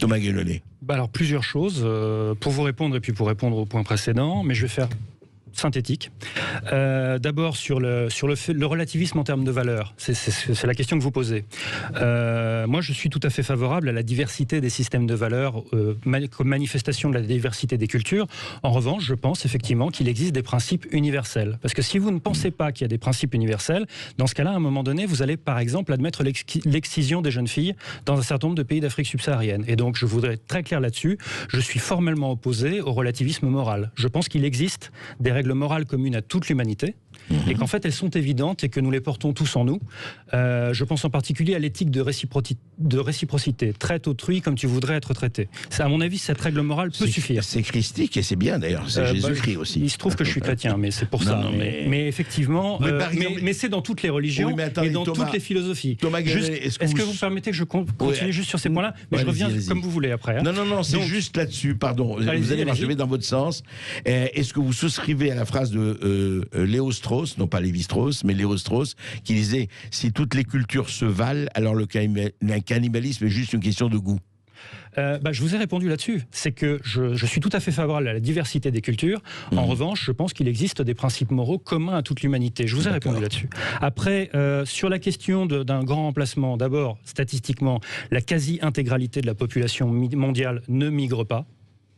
Thomas Guénolé. Alors plusieurs choses, pour vous répondre et puis pour répondre au point précédent, mais je vais faire synthétique. D'abord sur le relativisme en termes de valeur, c'est la question que vous posez. Moi je suis tout à fait favorable à la diversité des systèmes de valeurs comme manifestation de la diversité des cultures. En revanche, je pense effectivement qu'il existe des principes universels. Parce que si vous ne pensez pas qu'il y a des principes universels, dans ce cas-là, à un moment donné, vous allez par exemple admettre l'excision des jeunes filles dans un certain nombre de pays d'Afrique subsaharienne. Et donc je voudrais être très clair là-dessus, je suis formellement opposé au relativisme moral. Je pense qu'il existe des règles morales communes à toute l'humanité et qu'en fait elles sont évidentes et que nous les portons tous en nous. Je pense en particulier à l'éthique de réciprocité. Traite autrui comme tu voudrais être traité. À mon avis, cette règle morale peut suffire. C'est christique et c'est bien d'ailleurs, c'est Jésus-Christ aussi. Il se trouve que je suis chrétien, mais c'est pour ça. Mais effectivement, mais c'est dans toutes les religions et dans toutes les philosophies. Thomas Guénolé, est-ce que vous permettez que je continue juste sur ces points-là? Mais je reviens comme vous voulez après. Hein. Non, c'est juste là-dessus, pardon. Vous allez voir, je vais dans votre sens. Est-ce que vous souscrivez à la phrase de Léo Strauss, non pas Lévi-Strauss, mais Léo Strauss, qui disait « Si toutes les cultures se valent, alors le cannibalisme est juste une question de goût ». Je vous ai répondu là-dessus. C'est que je suis tout à fait favorable à la diversité des cultures. En revanche, je pense qu'il existe des principes moraux communs à toute l'humanité. Je vous ai répondu là-dessus. Après, sur la question d'un grand remplacement, d'abord, statistiquement, la quasi-intégralité de la population mondiale ne migre pas.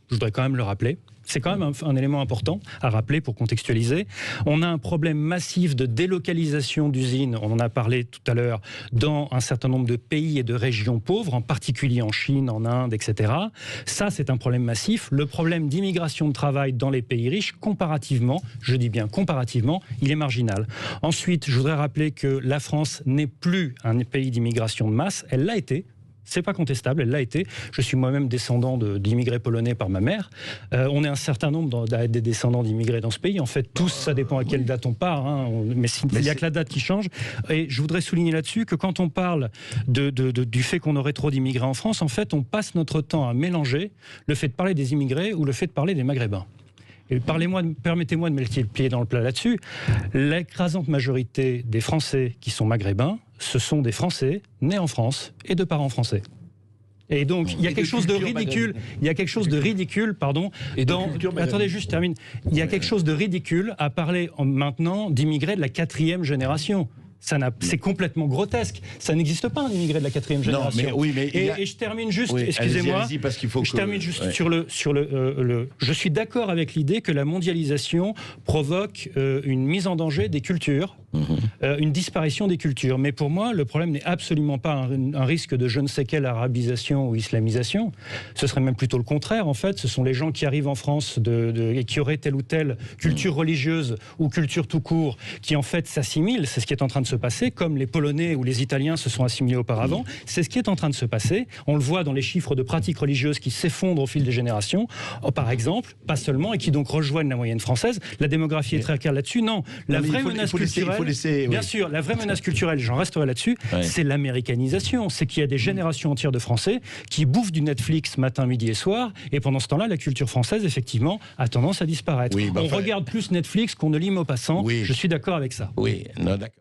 Je voudrais quand même le rappeler. C'est quand même un élément important à rappeler pour contextualiser. On a un problème massif de délocalisation d'usines, on en a parlé tout à l'heure, dans un certain nombre de pays et de régions pauvres, en particulier en Chine, en Inde, etc. Ça, c'est un problème massif. Le problème d'immigration de travail dans les pays riches, comparativement, je dis bien comparativement, il est marginal. Ensuite, je voudrais rappeler que la France n'est plus un pays d'immigration de masse, elle l'a été. C'est pas contestable, elle l'a été. Je suis moi-même descendant d'immigrés polonais par ma mère. On est un certain nombre des descendants d'immigrés dans ce pays. En fait, tous, ça dépend à quelle date on part. Hein. Mais il n'y a que la date qui change. Et je voudrais souligner là-dessus que quand on parle du fait qu'on aurait trop d'immigrés en France, en fait, on passe notre temps à mélanger le fait de parler des immigrés ou le fait de parler des Maghrébins. Et permettez-moi de mettre le pied dans le plat là-dessus. L'écrasante majorité des Français qui sont maghrébins, ce sont des Français nés en France et de parents français. Et donc, il y a quelque chose de ridicule. Il y a quelque chose de ridicule, pardon. Attendez, juste je termine. Il y a quelque chose de ridicule à parler maintenant d'immigrés de la 4e génération. C'est complètement grotesque. Ça n'existe pas un immigré de la 4e génération. Et je termine juste, excusez-moi, termine juste sur je suis d'accord avec l'idée que la mondialisation provoque une mise en danger des cultures, une disparition des cultures. Mais pour moi, le problème n'est absolument pas un risque de je ne sais quelle arabisation ou islamisation. Ce serait même plutôt le contraire. En fait, ce sont les gens qui arrivent en France et qui auraient telle ou telle culture religieuse ou culture tout court, qui en fait s'assimilent. C'est ce qui est en train de se passer, comme les Polonais ou les Italiens se sont assimilés auparavant. C'est ce qui est en train de se passer. On le voit dans les chiffres de pratiques religieuses qui s'effondrent au fil des générations, par exemple, pas seulement, et qui donc rejoignent la moyenne française. La démographie est très claire là-dessus. Non, la vraie menace culturelle, bien sûr, la vraie menace culturelle, j'en resterai là-dessus, c'est l'américanisation. C'est qu'il y a des générations entières de Français qui bouffent du Netflix matin, midi et soir, et pendant ce temps-là, la culture française, effectivement, a tendance à disparaître. On regarde plus Netflix qu'on ne lit Maupassant. Je suis d'accord avec ça. Oui, non, d'accord.